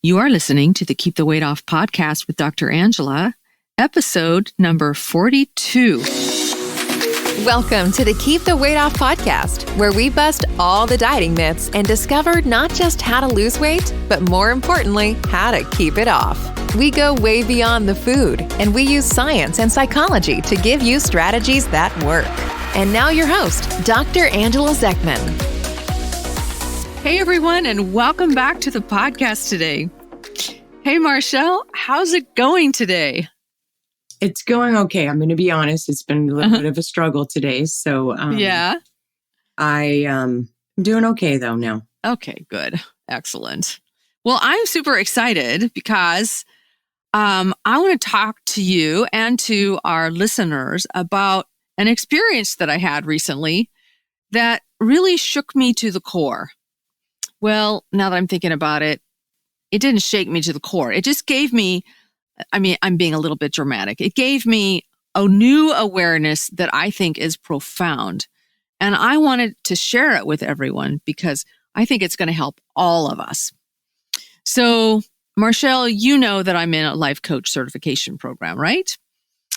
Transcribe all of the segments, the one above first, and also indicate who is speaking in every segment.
Speaker 1: You are listening to the Keep the Weight Off podcast with Dr. Angela, episode number 42.
Speaker 2: Welcome to the Keep the Weight Off podcast, where we bust all the dieting myths and discover not just how to lose weight, but more importantly, how to keep it off. We go way beyond the food, and we use science and psychology to give you strategies that work. And now your host, Dr. Angela Zechmann.
Speaker 1: Hey everyone, and welcome back to the podcast today. Hey Marchelle, how's it going today?
Speaker 3: It's going okay. I'm going to be honest. It's been a little bit of a struggle today. So
Speaker 1: Yeah.
Speaker 3: I'm doing okay though now.
Speaker 1: Okay, good. Excellent. Well, I'm super excited because I want to talk to you and to our listeners about an experience that I had recently that really shook me to the core. Well, now that I'm thinking about it, it didn't shake me to the core. It just gave me, I'm being a little bit dramatic. It gave me a new awareness that I think is profound. And I wanted to share it with everyone because I think it's going to help all of us. So, Marchelle, you know that I'm in a life coach certification program, right?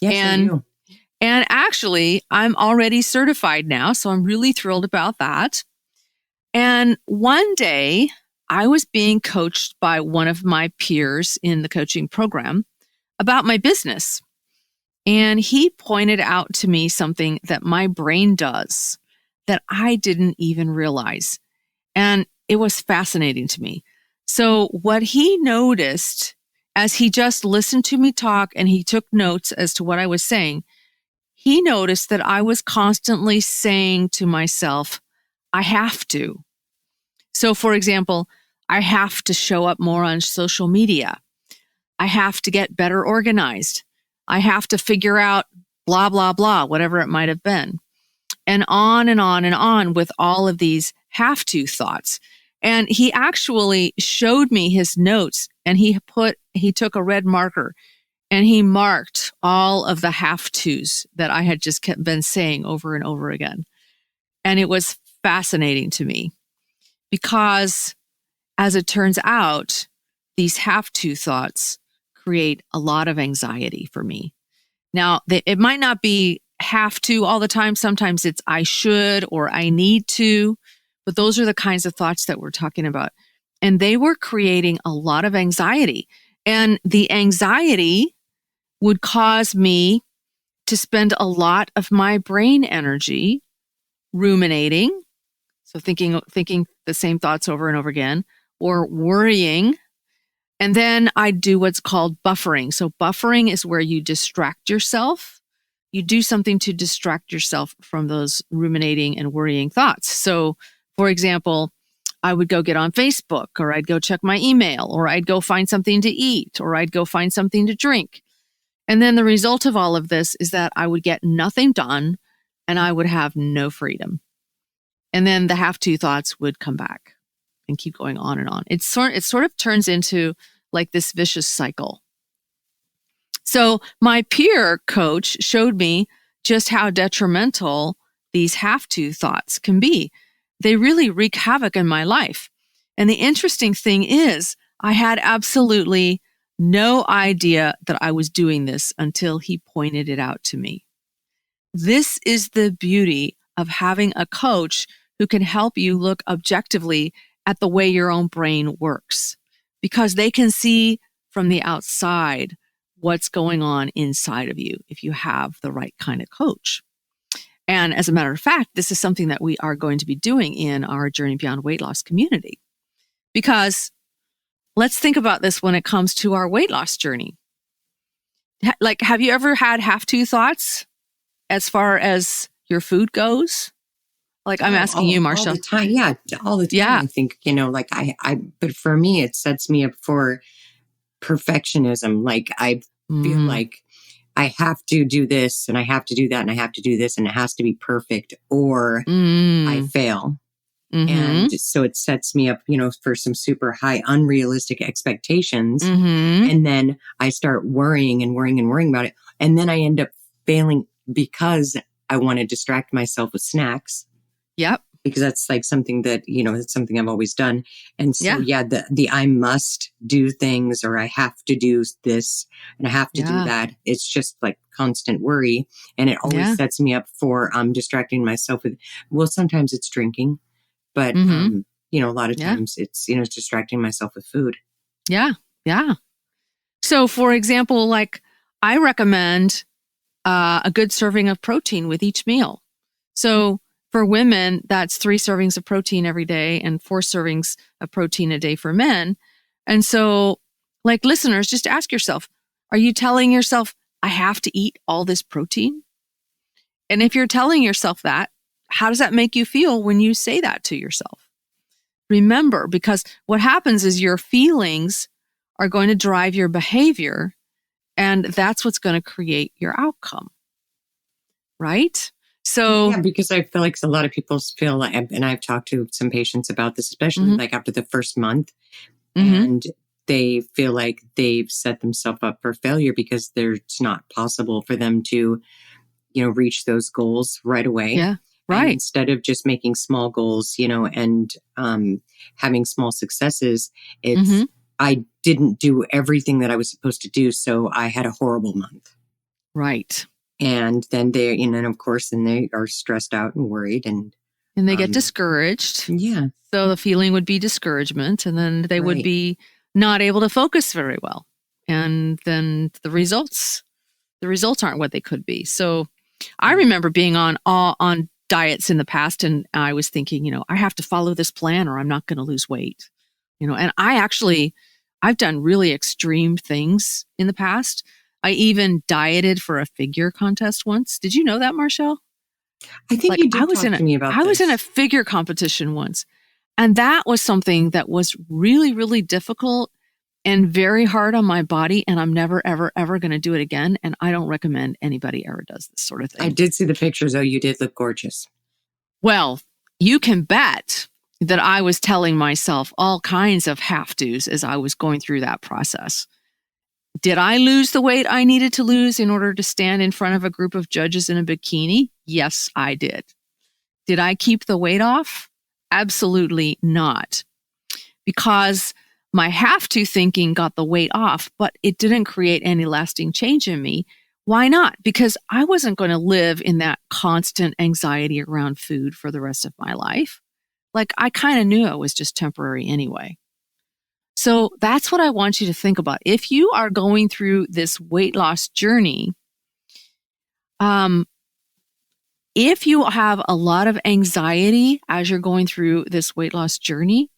Speaker 3: Yes, I do.
Speaker 1: And actually, I'm already certified now, so I'm really thrilled about that. And one day, I was being coached by one of my peers in the coaching program about my business. And he pointed out to me something that my brain does that I didn't even realize. And it was fascinating to me. So what he noticed as he just listened to me talk and he took notes as to what I was saying, he noticed that I was constantly saying to myself, I have to. So for example, I have to show up more on social media. I have to get better organized. I have to figure out blah, blah, blah, whatever it might have been. And on and on and on with all of these have to thoughts. And he actually showed me his notes and he took a red marker and he marked all of the have tos that I had just been saying over and over again. And it was fascinating to me because as it turns out, these have to thoughts create a lot of anxiety for me. Now, it might not be have to all the time. Sometimes it's I should or I need to, but those are the kinds of thoughts that we're talking about. And they were creating a lot of anxiety. And the anxiety would cause me to spend a lot of my brain energy ruminating. So thinking the same thoughts over and over again, or worrying. And then I do what's called buffering. So buffering is where you distract yourself. You do something to distract yourself from those ruminating and worrying thoughts. So for example, I would go get on Facebook, or I'd go check my email, or I'd go find something to eat, or I'd go find something to drink. And then the result of all of this is that I would get nothing done and I would have no freedom. And then the have to thoughts would come back and keep going on and on. It sort of turns into like this vicious cycle. So my peer coach showed me just how detrimental these have to thoughts can be. They really wreak havoc in my life. And the interesting thing is, I had absolutely no idea that I was doing this until he pointed it out to me. This is the beauty of having a coach who can help you look objectively at the way your own brain works, because they can see from the outside what's going on inside of you if you have the right kind of coach. And as a matter of fact, this is something that we are going to be doing in our Journey Beyond Weight Loss community. Because let's think about this when it comes to our weight loss journey. Like, have you ever had have to thoughts as far as your food goes? Like, I'm asking you, Marchelle.
Speaker 3: All the time. Yeah, all the time.
Speaker 1: Yeah.
Speaker 3: I think, like but for me, it sets me up for perfectionism. Like, I feel like I have to do this and I have to do that and I have to do this and it has to be perfect or I fail.
Speaker 1: Mm-hmm.
Speaker 3: And so it sets me up, for some super high, unrealistic expectations.
Speaker 1: Mm-hmm.
Speaker 3: And then I start worrying about it. And then I end up failing because I want to distract myself with snacks.
Speaker 1: Yep.
Speaker 3: because that's like something that, it's something I've always done. And so,
Speaker 1: Yeah.
Speaker 3: the I must do things, or I have to do this and I have to do
Speaker 1: Yeah.
Speaker 3: that. It's just like constant worry. And it always
Speaker 1: Yeah.
Speaker 3: sets me up for distracting myself with, well, sometimes it's drinking, but,
Speaker 1: Mm-hmm.
Speaker 3: a lot of
Speaker 1: Yeah.
Speaker 3: times it's, distracting myself with food.
Speaker 1: Yeah. Yeah. So, for example, like I recommend a good serving of protein with each meal. So, for women, that's 3 servings of protein every day and 4 servings of protein a day for men. And so, like listeners, just ask yourself, are you telling yourself, I have to eat all this protein? And if you're telling yourself that, how does that make you feel when you say that to yourself? Remember, because what happens is your feelings are going to drive your behavior, and that's what's going to create your outcome. Right? So,
Speaker 3: Yeah, because I feel like a lot of people feel like, and I've talked to some patients about this, especially
Speaker 1: mhm,
Speaker 3: like after the first month,
Speaker 1: mhm,
Speaker 3: and they feel like they've set themselves up for failure because it's not possible for them to, reach those goals right away.
Speaker 1: yeah,
Speaker 3: And
Speaker 1: right.
Speaker 3: instead of just making small goals, and having small successes, it's,
Speaker 1: Mhm,
Speaker 3: I didn't do everything that I was supposed to do. So I had a horrible month.
Speaker 1: right.
Speaker 3: And then and of course, then they are stressed out and worried. And
Speaker 1: And they get
Speaker 3: um,
Speaker 1: discouraged.
Speaker 3: yeah,
Speaker 1: So the feeling would be discouragement, and then they would
Speaker 3: right.
Speaker 1: be not able to focus very well. And then the results aren't what they could be. So I remember being on diets in the past, and I was thinking, I have to follow this plan or I'm not going to lose weight. And I've done really extreme things in the past. I even dieted for a figure contest once. Did you know that, Marchelle?
Speaker 3: I think
Speaker 1: Like
Speaker 3: you did talk to me about
Speaker 1: I was in a
Speaker 3: this.
Speaker 1: figure competition once, and that was something that was really, really difficult and very hard on my body. And I'm never, ever, ever going to do it again. And I don't recommend anybody ever does this sort of
Speaker 3: I
Speaker 1: thing.
Speaker 3: did see the pictures. Oh, you did look gorgeous.
Speaker 1: Well, you can bet that I was telling myself all kinds of have tos as I was going through that process. Did I lose the weight I needed to lose in order to stand in front of a group of judges in a bikini? Yes, I did. Did I keep the weight off? Absolutely not. Because my have to thinking got the weight off, but it didn't create any lasting change in me. Why not? Because I wasn't going to live in that constant anxiety around food for the rest of my life. Like I kind of knew it was just temporary anyway. So that's what I want you to think about. If you are going through this weight loss journey, if you have a lot of anxiety as you're going through this weight loss journey,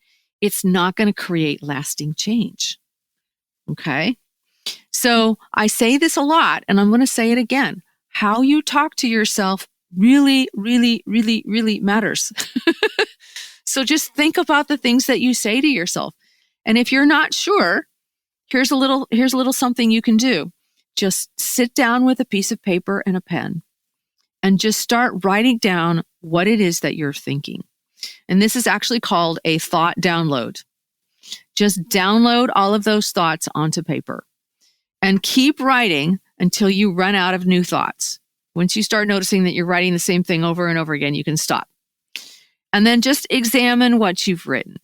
Speaker 1: it's not going to create lasting change. Okay. So I say this a lot, and I'm going to say it again. How you talk to yourself really, really, really, really matters. So just think about the things that you say to yourself. And if you're not sure, here's a little something you can do. Just sit down with a piece of paper and a pen and just start writing down what it is that you're thinking. And this is actually called a thought download. Just download all of those thoughts onto paper and keep writing until you run out of new thoughts. Once you start noticing that you're writing the same thing over and over again, you can stop. And then just examine what you've written.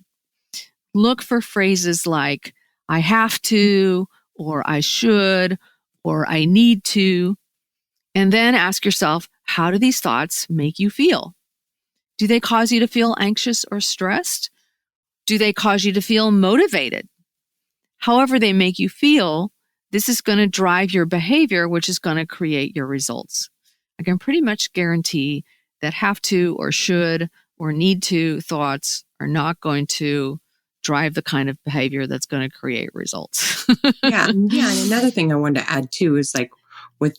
Speaker 1: Look for phrases like, I have to, or I should, or I need to. And then ask yourself, how do these thoughts make you feel? Do they cause you to feel anxious or stressed? Do they cause you to feel motivated? However they make you feel, this is going to drive your behavior, which is going to create your results. I can pretty much guarantee that have to or should or need to thoughts are not going to drive the kind of behavior that's going to create results.
Speaker 3: Yeah. Yeah. And another thing I wanted to add too is like with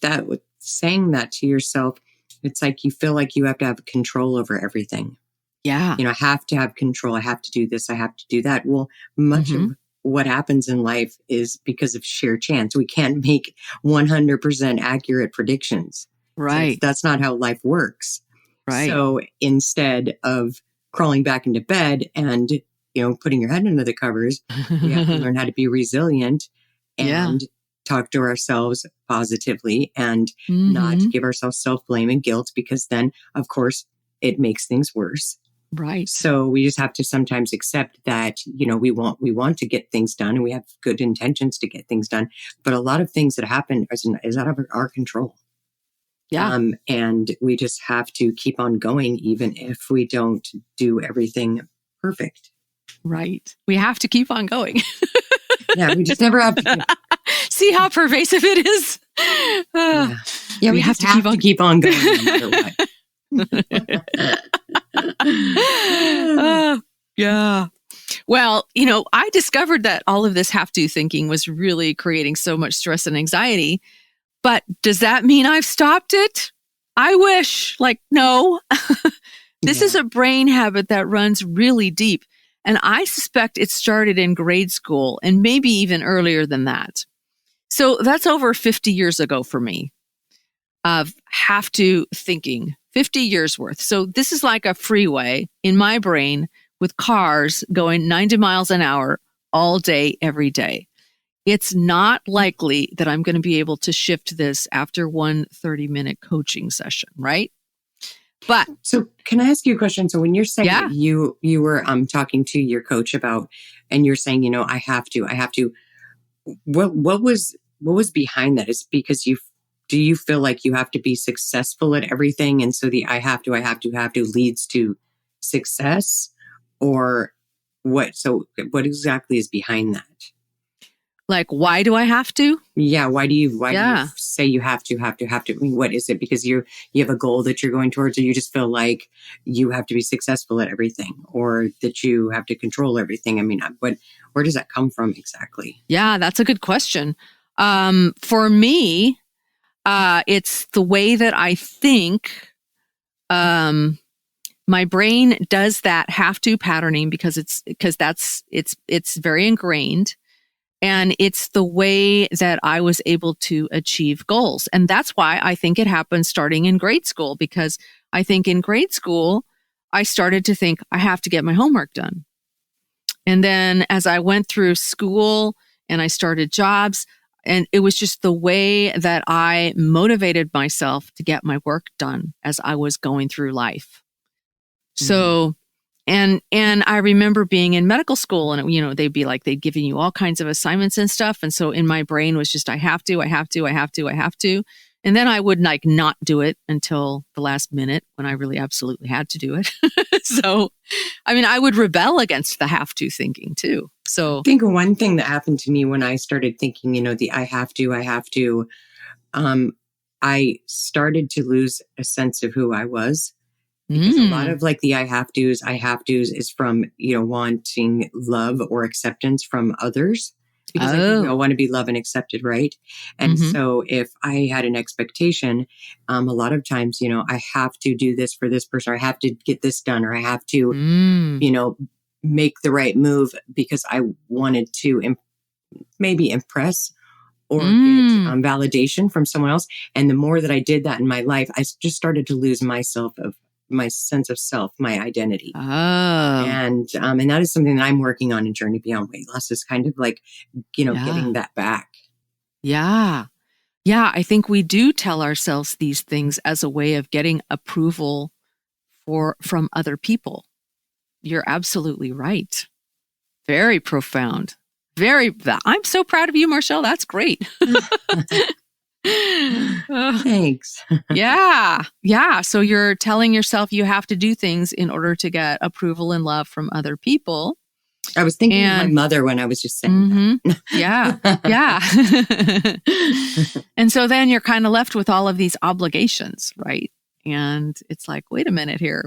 Speaker 3: saying that to yourself, it's like you feel like you have to have control over everything.
Speaker 1: Yeah.
Speaker 3: I have to have control. I have to do this. I have to do that. Well, much of what happens in life is because of sheer chance. We can't make 100% accurate predictions.
Speaker 1: Right.
Speaker 3: So that's not how life works.
Speaker 1: Right.
Speaker 3: So instead of crawling back into bed and, putting your head under the covers, we have to learn how to be resilient and talk to ourselves positively and not give ourselves self-blame and guilt, because then, of course, it makes things worse.
Speaker 1: Right.
Speaker 3: So we just have to sometimes accept that, we want to get things done and we have good intentions to get things done. But a lot of things that happen is out of our control.
Speaker 1: Yeah.
Speaker 3: And we just have to keep on going, even if we don't do everything perfect.
Speaker 1: Right. We have to keep on going.
Speaker 3: Yeah, we just never have to.
Speaker 1: See how pervasive it is?
Speaker 3: Yeah, we have to keep on going no matter what.
Speaker 1: Yeah. Well, I discovered that all of this have to thinking was really creating so much stress and anxiety. But does that mean I've stopped it? I wish. No. This is a brain habit that runs really deep. And I suspect it started in grade school and maybe even earlier than that. So that's over 50 years ago for me of have to thinking, 50 years worth. So this is like a freeway in my brain with cars going 90 miles an hour all day, every day. It's not likely that I'm going to be able to shift this after one 30-minute coaching session, right? But
Speaker 3: so can I ask you a question? So when you're saying that you were talking to your coach about, and you're saying, I have to, what was behind that? Is because do you feel like you have to be successful at everything? And so the I have to leads to success, or what? So what exactly is behind that?
Speaker 1: Why do I have to?
Speaker 3: Yeah. Why do you say you have to? I mean, what is it? Because you have a goal that you're going towards, or you just feel like you have to be successful at everything, or that you have to control everything? I mean, where does that come from exactly?
Speaker 1: Yeah, that's a good question. For me, it's the way that I think. My brain does that have to patterning because it's very ingrained. And it's the way that I was able to achieve goals. And that's why I think it happened starting in grade school, because I think in grade school, I started to think I have to get my homework done. And then as I went through school and I started jobs, and it was just the way that I motivated myself to get my work done as I was going through life. So, and I remember being in medical school and, they'd be like, they'd giving you all kinds of assignments and stuff. And so in my brain was just, I have to. And then I would not do it until the last minute when I really absolutely had to do it. So, I would rebel against the have to thinking too. So
Speaker 3: I think one thing that happened to me when I started thinking, the I have to, I started to lose a sense of who I was. Because a lot of the I have to's is from, wanting love or acceptance from others. Because I think we all want to be loved and accepted, right? And so if I had an expectation, a lot of times, I have to do this for this person, or I have to get this done, or I have to, make the right move because I wanted to maybe impress or get validation from someone else. And the more that I did that in my life, I just started to lose my sense of self, my identity. And that is something that I'm working on in Journey Beyond Weight Loss, is kind of getting that back.
Speaker 1: Yeah. Yeah. I think we do tell ourselves these things as a way of getting approval from other people. You're absolutely right. Very profound. I'm so proud of you, Marchelle. That's great.
Speaker 3: Thanks.
Speaker 1: Yeah. So you're telling yourself you have to do things in order to get approval and love from other people.
Speaker 3: I was thinking of my mother when I was just saying that.
Speaker 1: Yeah. And so then you're kind of left with all of these obligations, right? And it's like, wait a minute here.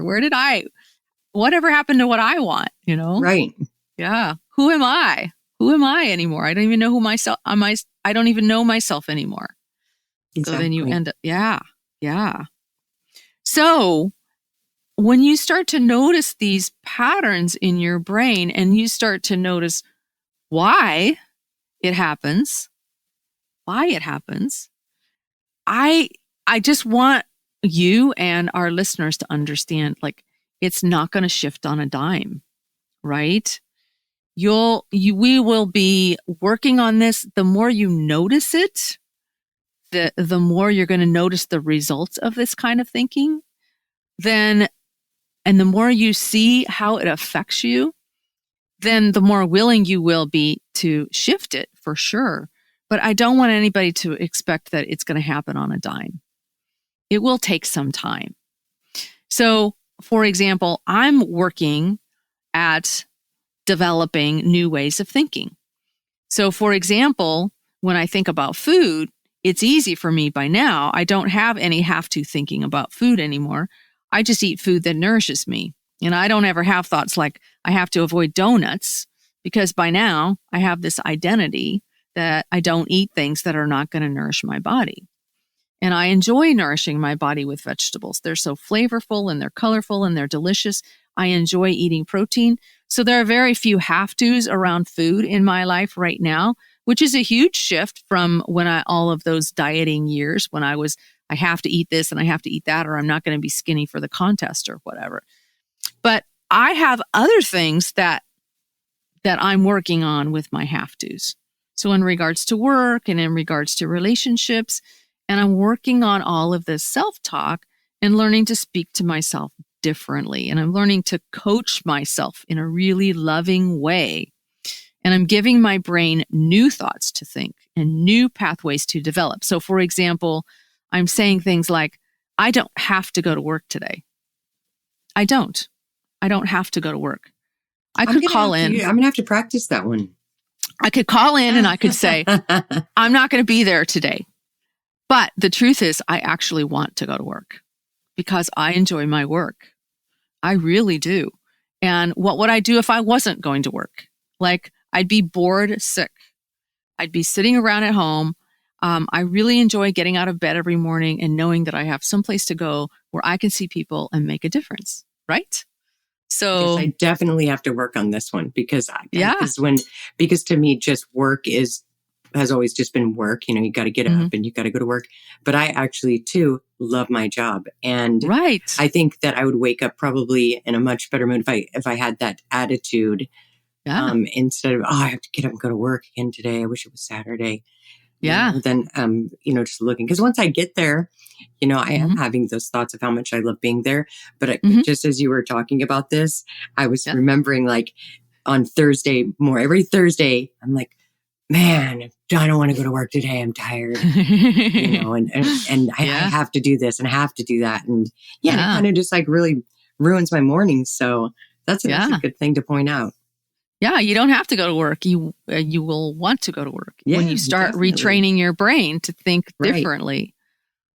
Speaker 1: Whatever happened to what I want,
Speaker 3: Right.
Speaker 1: Yeah. Who am I? Who am I anymore? I don't even know who myself am. I don't even know myself anymore.
Speaker 3: Exactly.
Speaker 1: So then you end up, yeah. So when you start to notice these patterns in your brain and you start to notice why it happens, I just want you and our listeners to understand, it's not going to shift on a dime, right? We will be working on this. The more you notice it, the more you're going to notice the results of this kind of thinking. Then And the more you see how it affects you, then the more willing you will be to shift it for sure. But I don't want anybody to expect that it's going to happen on a dime. It will take some time. So, for example, I'm working at developing new ways of thinking. So, for example, when I think about food, it's easy for me by now. I don't have any have to thinking about food anymore. I just eat food that nourishes me. And I don't ever have thoughts like I have to avoid donuts, because by now I have this identity that I don't eat things that are not going to nourish my body. And I enjoy nourishing my body with vegetables. They're so flavorful and they're colorful and they're delicious. I enjoy eating protein. So there are very few have-tos around food in my life right now, which is a huge shift from all of those dieting years when I have to eat this and I have to eat that, or I'm not going to be skinny for the contest or whatever. But I have other things that I'm working on with my have-tos. So in regards to work and in regards to relationships, and I'm working on all of this self-talk and learning to speak to myself differently. And I'm learning to coach myself in a really loving way. And I'm giving my brain new thoughts to think and new pathways to develop. So for example, I'm saying things like, I don't have to go to work today. I don't have to go to work. I could call in.
Speaker 3: I'm going to have to practice that one.
Speaker 1: I could call in and I could say, I'm not going to be there today. But the truth is, I actually want to go to work because I enjoy my work. I really do. And what would I do if I wasn't going to work? Like, I'd be bored sick. I'd be sitting around at home. I really enjoy getting out of bed every morning and knowing that I have someplace to go where I can see people and make a difference, right? So
Speaker 3: I definitely have to work on this one because to me, just work has always just been work. You know, you got to get up and you got to go to work. But I actually too love my job. And I think that I would wake up probably in a much better mood if I had that attitude. Yeah. Instead of, I have to get up and go to work again today. I wish it was Saturday.
Speaker 1: Yeah.
Speaker 3: Then, just looking, because once I get there, I am having those thoughts of how much I love being there. But just as you were talking about this, I was remembering like on every Thursday, I'm like, man, I don't want to go to work today. I'm tired, and I have to do this and I have to do that. And it kind of just like really ruins my morning. So that's a good thing to point out.
Speaker 1: Yeah, you don't have to go to work. You will want to go to work when you start retraining your brain to think differently.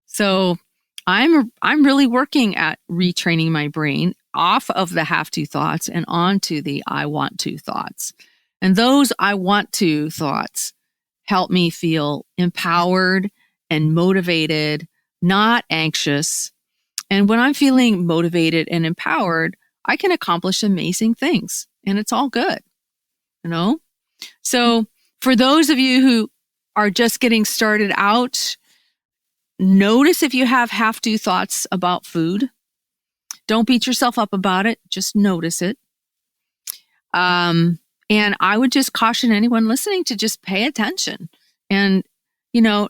Speaker 1: So I'm really working at retraining my brain off of the have to thoughts and onto the I want to thoughts. And those I want to thoughts help me feel empowered and motivated, not anxious. And when I'm feeling motivated and empowered, I can accomplish amazing things, and it's all good. So for those of you who are just getting started out, notice if you have to thoughts about food. Don't beat yourself up about it. Just notice it. And I would just caution anyone listening to just pay attention and,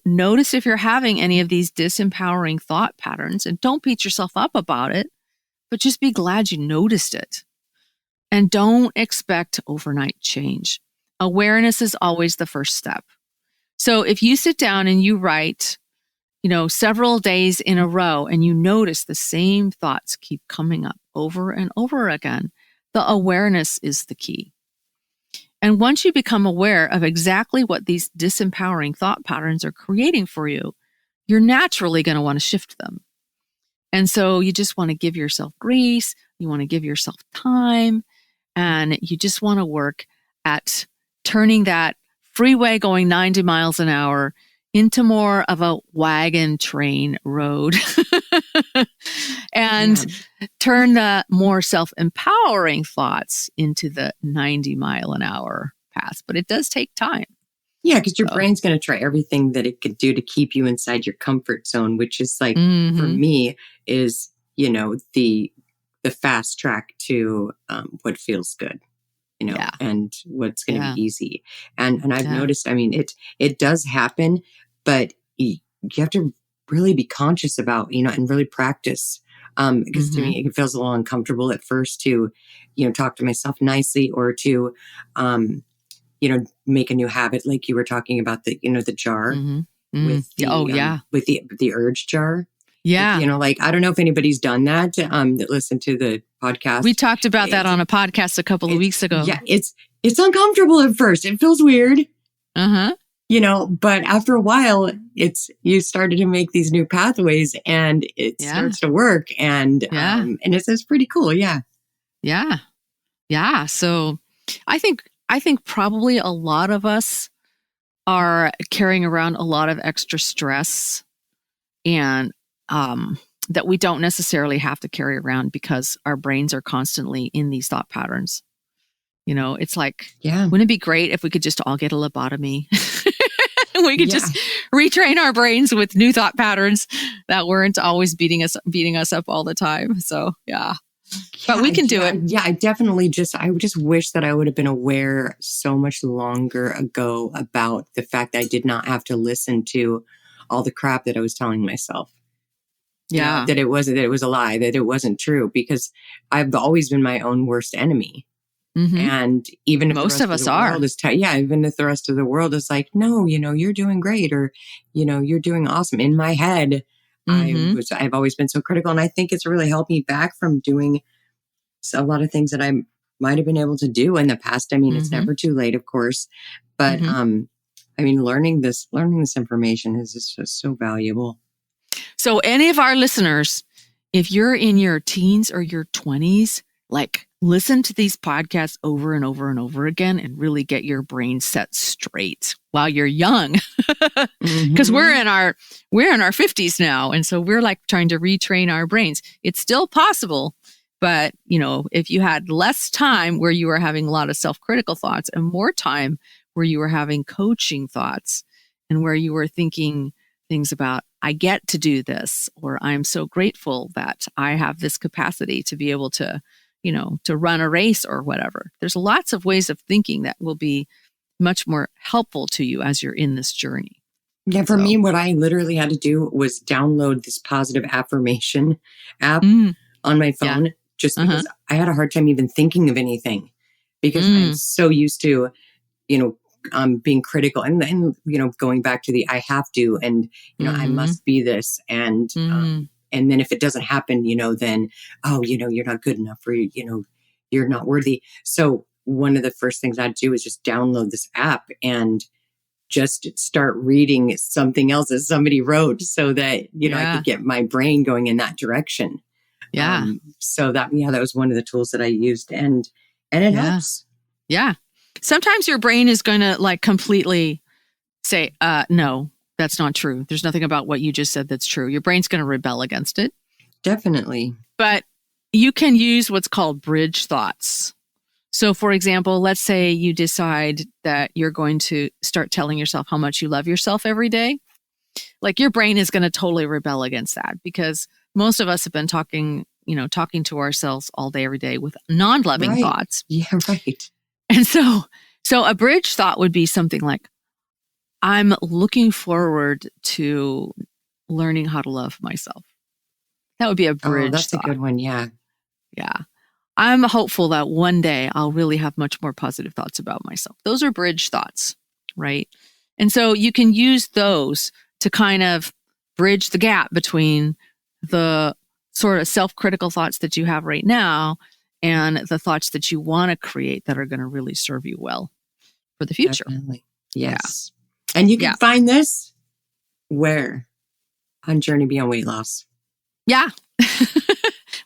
Speaker 1: notice if you're having any of these disempowering thought patterns, and don't beat yourself up about it, but just be glad you noticed it. And don't expect overnight change. Awareness is always the first step. So if you sit down and you write, several days in a row and you notice the same thoughts keep coming up over and over again, the awareness is the key. And once you become aware of exactly what these disempowering thought patterns are creating for you, you're naturally going to want to shift them. And so you just want to give yourself grace. You want to give yourself time. And you just want to work at turning that freeway going 90 miles an hour into more of a wagon train road and turn the more self-empowering thoughts into the 90-mile-an-hour path. But it does take time.
Speaker 3: Yeah, because your brain's going to try everything that it could do to keep you inside your comfort zone, which is like, for me, is, the fast track to what feels good, and what's going to be easy. And I've noticed, it does happen, but you have to really be conscious about, and really practice Because to me, it feels a little uncomfortable at first to, talk to myself nicely or to, make a new habit. Like you were talking about the jar with the, with the urge jar.
Speaker 1: Yeah.
Speaker 3: Like, I don't know if anybody's done that, that listened to the podcast.
Speaker 1: We talked about that on a podcast a couple of weeks ago.
Speaker 3: Yeah. It's uncomfortable at first. It feels weird.
Speaker 1: Uh-huh.
Speaker 3: But after a while, you started to make these new pathways and it starts to work. And it's pretty cool. Yeah.
Speaker 1: Yeah. Yeah. So I think probably a lot of us are carrying around a lot of extra stress and that we don't necessarily have to carry around because our brains are constantly in these thought patterns. It's like, wouldn't it be great if we could just all get a lobotomy? We could just retrain our brains with new thought patterns that weren't always beating us up all the time. So, but we can do it.
Speaker 3: Yeah, I definitely I just wish that I would have been aware so much longer ago about the fact that I did not have to listen to all the crap that I was telling myself.
Speaker 1: Yeah.
Speaker 3: That it was a lie, that it wasn't true, because I've always been my own worst enemy. Mm-hmm. And even if
Speaker 1: most of us are,
Speaker 3: even if the rest of the world is like, no, you're doing great, or, you're doing awesome. In my head, I've always been so critical. And I think it's really helped me back from doing a lot of things that I might have been able to do in the past. I mean, it's never too late, of course. But, learning this information is just so valuable.
Speaker 1: So any of our listeners, if you're in your teens or your 20s, listen to these podcasts over and over and over again and really get your brain set straight while you're young. Because we're in our 50s now. And so we're trying to retrain our brains. It's still possible. But, if you had less time where you were having a lot of self-critical thoughts and more time where you were having coaching thoughts and where you were thinking things about, I get to do this, or I'm so grateful that I have this capacity to be able to, to run a race or whatever. There's lots of ways of thinking that will be much more helpful to you as you're in this journey.
Speaker 3: Yeah, for me, what I literally had to do was download this positive affirmation app on my phone, just because I had a hard time even thinking of anything, because I'm so used to, being critical and going back to the I have to, and, I must be this. And then if it doesn't happen, then, you're not good enough, or, you're not worthy. So one of the first things I'd do is just download this app and just start reading something else that somebody wrote, so that, I could get my brain going in that direction.
Speaker 1: Yeah.
Speaker 3: So that was one of the tools that I used, and it helps.
Speaker 1: Yeah. Sometimes your brain is going to completely say, no, that's not true. There's nothing about what you just said that's true. Your brain's going to rebel against it.
Speaker 3: Definitely.
Speaker 1: But you can use what's called bridge thoughts. So, for example, let's say you decide that you're going to start telling yourself how much you love yourself every day. Your brain is going to totally rebel against that, because most of us have been talking to ourselves all day, every day with non-loving thoughts.
Speaker 3: Yeah, right.
Speaker 1: And so a bridge thought would be something like, I'm looking forward to learning how to love myself. That would be a bridge
Speaker 3: that's
Speaker 1: thought.
Speaker 3: A good one. Yeah.
Speaker 1: Yeah. I'm hopeful that one day I'll really have much more positive thoughts about myself. Those are bridge thoughts, right? And so you can use those to kind of bridge the gap between the sort of self-critical thoughts that you have right now and the thoughts that you want to create that are going to really serve you well for the future.
Speaker 3: Definitely. Yes. Yeah. And you can find this where? On Journey Beyond Weight Loss.
Speaker 1: Yeah.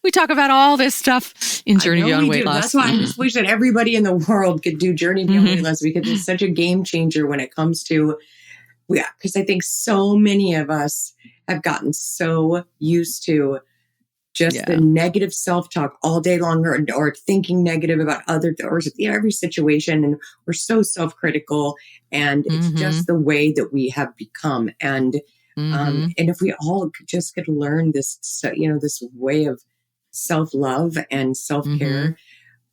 Speaker 1: We talk about all this stuff in Journey Beyond Weight Loss.
Speaker 3: That's why I just wish that everybody in the world could do Journey Beyond Weight Loss, because it's such a game changer when it comes to, because I think so many of us have gotten so used to just the negative self-talk all day long, or thinking negative about every situation. And we're so self-critical, and it's just the way that we have become. And if we all just could learn this, this way of self-love and self-care,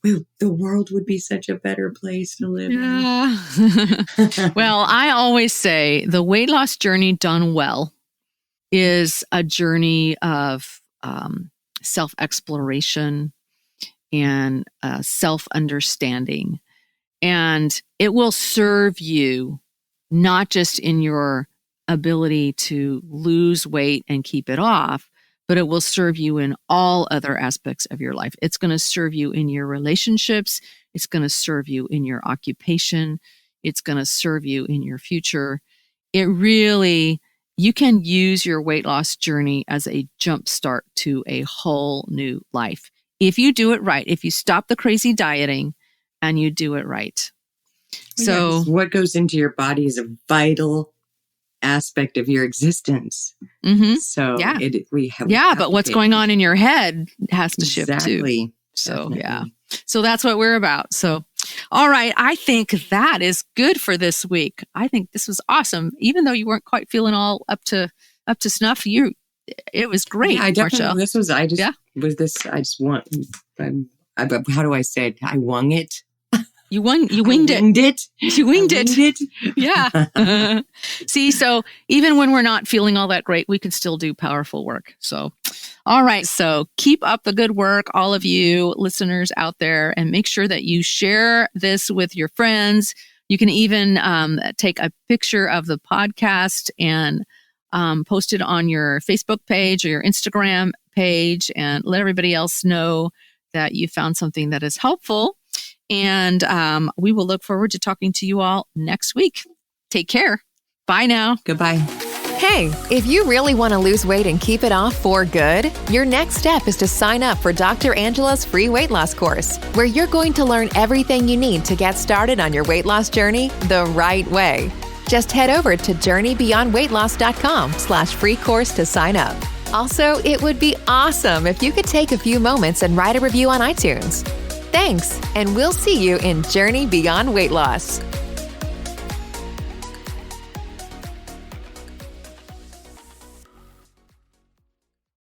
Speaker 3: the world would be such a better place to live in.
Speaker 1: Well, I always say the weight loss journey done well is a journey of self-exploration and self-understanding. And it will serve you not just in your ability to lose weight and keep it off, but it will serve you in all other aspects of your life. It's going to serve you in your relationships. It's going to serve you in your occupation. It's going to serve you in your future. You can use your weight loss journey as a jumpstart to a whole new life. If you do it right, if you stop the crazy dieting and you do it right. So
Speaker 3: what goes into your body is a vital aspect of your existence.
Speaker 1: Mm-hmm.
Speaker 3: So
Speaker 1: but what's going on in your head has to shift too.
Speaker 3: Exactly.
Speaker 1: So
Speaker 3: Definitely.
Speaker 1: yeah. So that's what we're about. So, all right. I think that is good for this week. I think this was awesome. Even though you weren't quite feeling all up to snuff, it was great.
Speaker 3: Yeah, I definitely,
Speaker 1: Marchelle.
Speaker 3: How do I say it? I wung it.
Speaker 1: You winged it. You winged it. Yeah. See, so even when we're not feeling all that great, we can still do powerful work. So, all right. So keep up the good work, all of you listeners out there, and make sure that you share this with your friends. You can even take a picture of the podcast and post it on your Facebook page or your Instagram page and let everybody else know that you found something that is helpful. And we will look forward to talking to you all next week. Take care. Bye now.
Speaker 3: Goodbye.
Speaker 2: Hey, if you really want to lose weight and keep it off for good, your next step is to sign up for Dr. Angela's free weight loss course, where you're going to learn everything you need to get started on your weight loss journey the right way. Just head over to journeybeyondweightloss.com/free course to sign up. Also, it would be awesome if you could take a few moments and write a review on iTunes. Thanks, and we'll see you in Journey Beyond Weight Loss.